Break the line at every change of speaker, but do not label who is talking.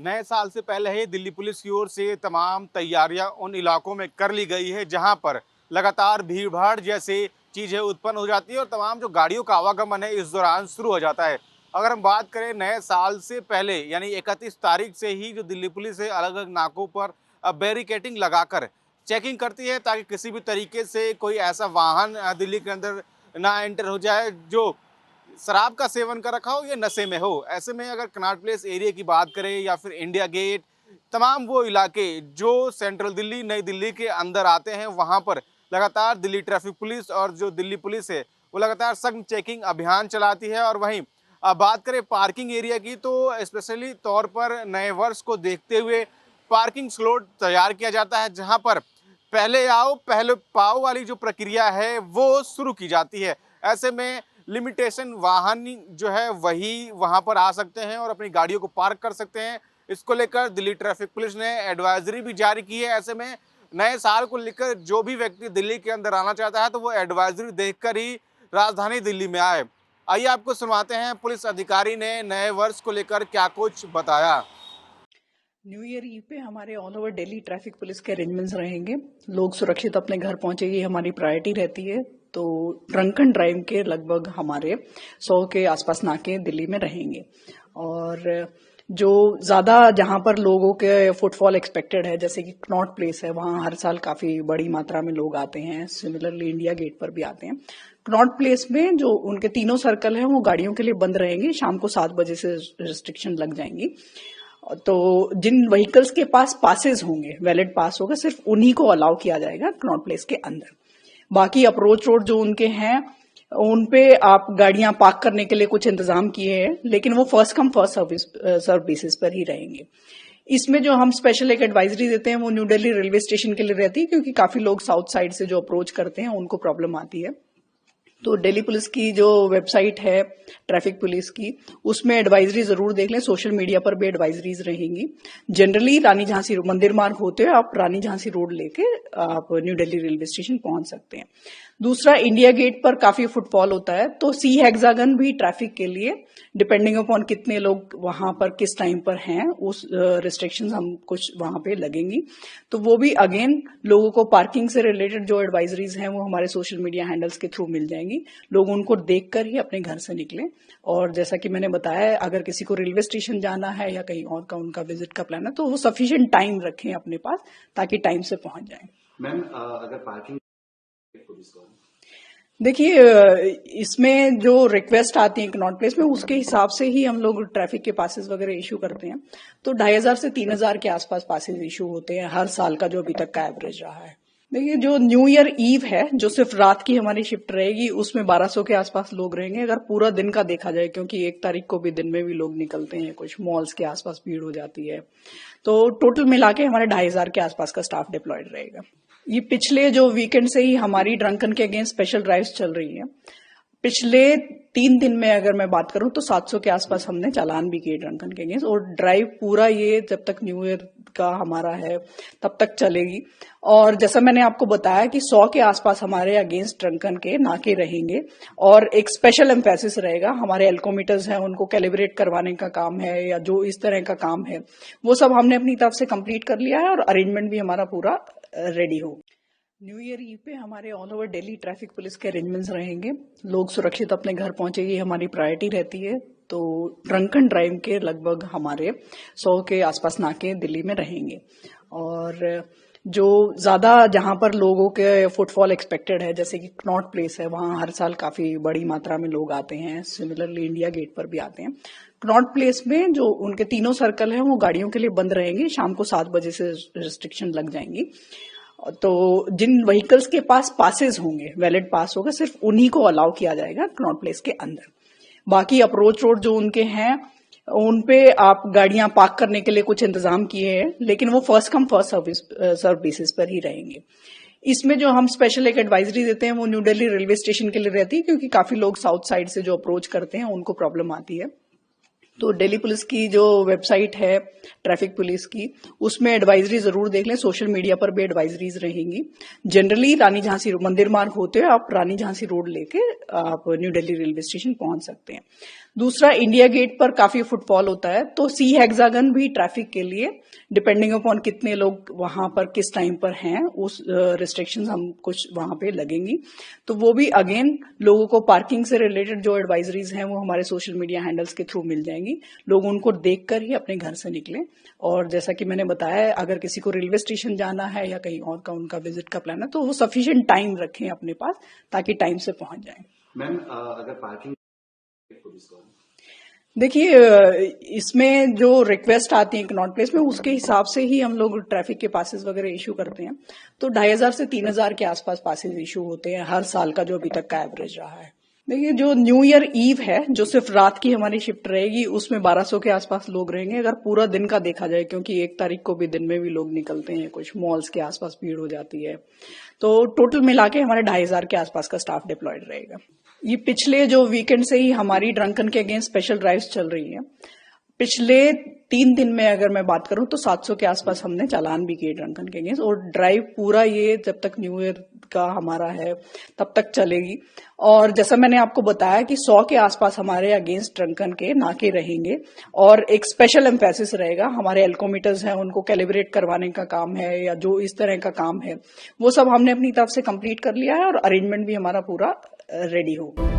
नए साल से पहले ही दिल्ली पुलिस की ओर से तमाम तैयारियां उन इलाकों में कर ली गई है जहां पर लगातार भीड़ भाड़ जैसी चीजें उत्पन्न हो जाती है और तमाम जो गाड़ियों का आवागमन है इस दौरान शुरू हो जाता है। अगर हम बात करें नए साल से पहले यानी 31 तारीख से ही जो दिल्ली पुलिस है अलग अलग नाकों पर बैरिकेटिंग लगाकर चेकिंग करती है ताकि किसी भी तरीके से कोई ऐसा वाहन दिल्ली के अंदर ना एंटर हो जाए जो शराब का सेवन कर रखा हो या नशे में हो। ऐसे में अगर कनॉट प्लेस एरिया की बात करें या फिर इंडिया गेट, तमाम वो इलाके जो सेंट्रल दिल्ली नई दिल्ली के अंदर आते हैं वहां पर लगातार दिल्ली ट्रैफिक पुलिस और जो दिल्ली पुलिस है वो लगातार सघन चेकिंग अभियान चलाती है। और वहीं अब बात करें पार्किंग एरिया की तो स्पेशली तौर पर नए वर्ष को देखते हुए पार्किंग स्लॉट तैयार किया जाता है जहां पर पहले आओ पहले पाओ वाली जो प्रक्रिया है वो शुरू की जाती है। ऐसे में लिमिटेशन वाहन जो है वही वहां पर आ सकते हैं और अपनी गाड़ियों को पार्क कर सकते हैं। इसको लेकर दिल्ली ट्रैफिक पुलिस ने एडवाइजरी भी जारी की है। ऐसे में नए साल को लेकर जो भी व्यक्ति दिल्ली के अंदर आना चाहता है तो वो एडवाइजरी देखकर ही राजधानी दिल्ली में आए। आइए आपको सुनवाते हैं पुलिस अधिकारी ने नए वर्ष को लेकर क्या कुछ बताया।
न्यू ईयर ईव पे हमारे all over Delhi traffic police के अरेंजमेंट्स रहेंगे। लोग सुरक्षित अपने घर पहुंचे ये हमारी प्रायोरिटी रहती है। तो ड्रंक एंड ड्राइव के लगभग हमारे 100 के आसपास नाके दिल्ली में रहेंगे। और जो ज्यादा जहां पर लोगों के फुटफॉल एक्सपेक्टेड है जैसे कि कनॉट प्लेस है, वहां हर साल काफी बड़ी मात्रा में लोग आते हैं। सिमिलरली इंडिया गेट पर भी आते हैं। कनॉट प्लेस में जो उनके तीनों सर्कल है वो गाड़ियों के लिए बंद रहेंगे। शाम को 7 बजे से रिस्ट्रिक्शन लग जाएंगी। तो जिन व्हीकल्स के पास पासेस होंगे, वैलिड पास होगा, सिर्फ उन्हीं को अलाउ किया जाएगा कनॉट प्लेस के अंदर। बाकी अप्रोच रोड जो उनके हैं उन पे आप गाड़ियां पार्क करने के लिए कुछ इंतजाम किए हैं, लेकिन वो first come first serve basis पर ही रहेंगे। इसमें जो हम स्पेशल एक एडवाइजरी देते हैं वो न्यू दिल्ली रेलवे स्टेशन के लिए रहती है, क्योंकि काफी लोग साउथ साइड से जो अप्रोच करते हैं उनको प्रॉब्लम आती है। तो दिल्ली पुलिस की जो वेबसाइट है ट्रैफिक पुलिस की, उसमें एडवाइजरी जरूर देख लें। सोशल मीडिया पर भी एडवाइजरीज रहेंगी। जनरली रानी झांसी मंदिर मार्ग होते हुए आप रानी झांसी रोड लेके आप न्यू दिल्ली रेलवे स्टेशन पहुंच सकते हैं। दूसरा, इंडिया गेट पर काफी फुटफॉल होता है, तो सी हेक्सागन भी ट्रैफिक के लिए डिपेंडिंग अपॉन कितने लोग वहां पर किस टाइम पर हैं उस रिस्ट्रिक्शंस हम कुछ वहां पे लगेंगी। तो वो भी अगेन लोगों को पार्किंग से रिलेटेड जो एडवाइजरीज हैं वो हमारे सोशल मीडिया हैंडल्स के थ्रू मिल जाएंगी। लोग उनको देखकर ही अपने घर से निकलें। और जैसा कि मैंने बताया, अगर किसी को रेलवे स्टेशन जाना है या कहीं और का उनका विजिट का प्लान है तो वो सफिशिएंट टाइम रखें अपने पास ताकि टाइम से पहुंच जाएं।
मैम, अगर पार्किंग
देखिए, इसमें जो रिक्वेस्ट आती है कनॉट प्लेस में उसके हिसाब से ही हम लोग ट्रैफिक के पासेस वगैरह इशू करते हैं। तो 2500 से 3000 के आसपास पासेस इशू होते हैं हर साल का, जो अभी तक का एवरेज रहा है। देखिए, जो न्यू ईयर ईव है जो सिर्फ रात की हमारी शिफ्ट रहेगी उसमें 1200 के आसपास लोग रहेंगे। अगर पूरा दिन का देखा जाए, क्योंकि 1 तारीख को भी दिन में भी लोग निकलते हैं, कुछ मॉल्स के आसपास भीड़ हो जाती है, तो टोटल मिला के हमारे 2500 के आसपास का स्टाफ डिप्लॉयड रहेगा। ये पिछले जो वीकेंड से ही हमारी ड्रंकन के अगेंस्ट स्पेशल ड्राइव्स चल रही है। पिछले 3 दिन में अगर मैं बात करूं तो 700 के आसपास हमने चालान भी किए ड्रंकन के अगेंस्ट। और ड्राइव पूरा ये जब तक न्यू ईयर का हमारा है तब तक चलेगी। और जैसा मैंने आपको बताया कि 100 के आसपास हमारे अगेंस्ट ड्रंकन के नाके रहेंगे। और एक स्पेशल एम्फेसिस रहेगा, हमारे एल्कोमीटर्स हैं उनको कैलिब्रेट करवाने का काम है या जो इस तरह का काम है वो सब हमने अपनी तरफ से कंप्लीट कर लिया है और अरेंजमेंट भी हमारा पूरा रेडी हो। न्यू ईयर ईव पे हमारे all over Delhi traffic police के अरेंजमेंट्स रहेंगे। लोग सुरक्षित अपने घर पहुंचे ये हमारी प्रायोरिटी रहती है। तो ड्रंक एंड ड्राइव के लगभग हमारे 100 के आसपास नाके दिल्ली में रहेंगे। और जो ज्यादा जहां पर लोगों के फुटफॉल एक्सपेक्टेड है जैसे कि कनॉट प्लेस है, वहां हर साल काफी बड़ी मात्रा में लोग आते हैं। सिमिलरली इंडिया गेट पर भी आते हैं। कनॉट प्लेस में जो उनके तीनों सर्कल है वो गाड़ियों के लिए बंद रहेंगे। शाम को 7 बजे से रिस्ट्रिक्शन लग जाएंगी। तो जिन व्हीकल्स के पास पासेस होंगे, वैलिड पास होगा, सिर्फ उन्हीं को अलाउ किया जाएगा कनॉट प्लेस के अंदर। बाकी अप्रोच रोड जो उनके हैं उन पे आप गाड़ियां पार्क करने के लिए कुछ इंतजाम किए हैं, लेकिन वो first come first serve basis पर ही रहेंगे। इसमें जो हम स्पेशल एक एडवाइजरी देते हैं वो न्यू दिल्ली रेलवे स्टेशन के लिए रहती है, क्योंकि काफी लोग साउथ साइड से जो अप्रोच करते हैं उनको प्रॉब्लम आती है। तो दिल्ली पुलिस की जो वेबसाइट है ट्रैफिक पुलिस की, उसमें एडवाइजरी जरूर देख लें। सोशल मीडिया पर भी एडवाइजरीज रहेंगी। जनरली रानी झांसी मंदिर मार्ग होते हुए आप रानी झांसी रोड लेके आप न्यू दिल्ली रेलवे स्टेशन पहुंच सकते हैं। दूसरा, इंडिया गेट पर काफी फुटफॉल होता है, तो सी हेक्सागन भी ट्रैफिक के लिए डिपेंडिंग अपॉन कितने लोग वहां पर किस टाइम पर हैं उस रिस्ट्रिक्शंस हम कुछ वहां पे लगेंगी। तो वो भी अगेन लोगों को पार्किंग से रिलेटेड जो एडवाइजरीज हैं वो हमारे सोशल मीडिया हैंडल्स के थ्रू मिल जाएंगी। लोग उनको देखकर ही अपने घर से निकलें। और जैसा कि मैंने बताया, अगर किसी को रेलवे स्टेशन जाना है या कहीं और का उनका विजिट का प्लान है तो वो सफिशिएंट टाइम रखें अपने पास ताकि टाइम से पहुंच जाएं।
मैम अगर पार्किंग पुलिस को
देखिए, इसमें जो रिक्वेस्ट आती है कनॉट प्लेस में उसके हिसाब से ही हम लोग ट्रैफिक के पासेस वगैरह इशू करते हैं। तो 2500 से 3000 के आसपास पासेस इशू होते हैं हर साल का जो अभी तक का एवरेज रहा है। देखिए, जो न्यू ईयर ईव है जो सिर्फ रात की हमारी शिफ्ट रहेगी उसमें 1200 के आसपास लोग रहेंगे। अगर पूरा दिन का देखा जाए, क्योंकि 1 तारीख को भी दिन में भी लोग निकलते हैं, कुछ मॉल्स के आसपास भीड़ हो जाती है, तो टोटल मिला के हमारे 2500 के आसपास का स्टाफ डिप्लॉयड रहेगा। ये पिछले जो वीकेंड से ही हमारी ड्रंकन के अगेंस्ट स्पेशल ड्राइव्स चल रही है। पिछले 3 दिन में अगर मैं बात करूं तो 700 के आसपास हमने चालान भी किए ड्रंकन के अगेंस्ट। और ड्राइव पूरा ये जब तक न्यू ईयर का हमारा है तब तक चलेगी। और जैसा मैंने आपको बताया कि 100 के आसपास हमारे अगेंस्ट ड्रंकन के नाके रहेंगे और एक स्पेशल एम्फेसिस रहेगा। हमारे एल्कोमीटर्स हैं, उनको कैलिब्रेट करवाने का काम है या जो इस तरह का काम है वो सब हमने अपनी तरफ से कंप्लीट कर लिया है और अरेंजमेंट भी हमारा पूरा रेडी होगा।